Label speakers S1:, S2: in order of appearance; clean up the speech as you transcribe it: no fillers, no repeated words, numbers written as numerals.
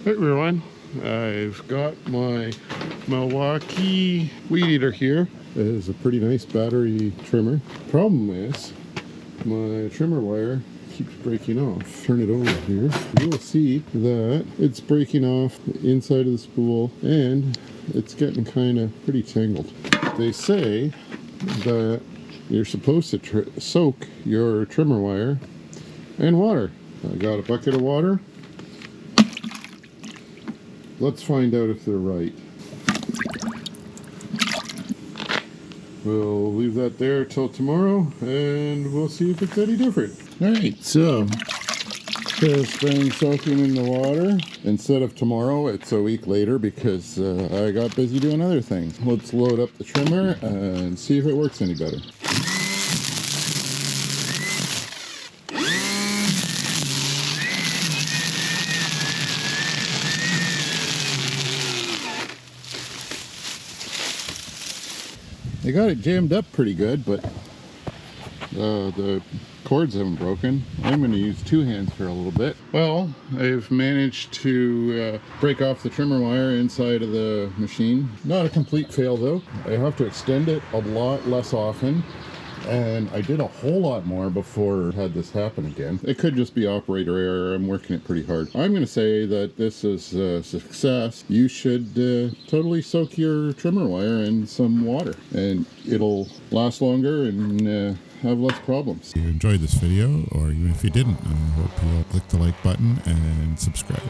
S1: Hey everyone, I've got my Milwaukee weed eater here. It is a pretty nice battery trimmer. Problem is, my trimmer wire keeps breaking off. Turn it over here. You'll see that it's breaking off the inside of the spool and it's getting kind of pretty tangled. They say that you're supposed to soak your trimmer wire in water. I got a bucket of water. Let's find out if they're right. We'll leave that there till tomorrow and we'll see if it's any different. Alright, so it's been soaking in the water. Instead of tomorrow, it's a week later because I got busy doing other things. Let's load up the trimmer and see if it works any better. They got it jammed up pretty good, but the cords haven't broken. I'm going to use two hands for a little bit. Well, I've managed to break off the trimmer wire inside of the machine. Not a complete fail though. I have to extend it a lot less often. And I did a whole lot more before I had this happen again. It could just be operator error. I'm working it pretty hard. I'm going to say that this is a success. You should totally soak your trimmer wire in some water and it'll last longer and have less problems.
S2: If you enjoyed this video, or even if you didn't, I hope you'll click the like button and subscribe.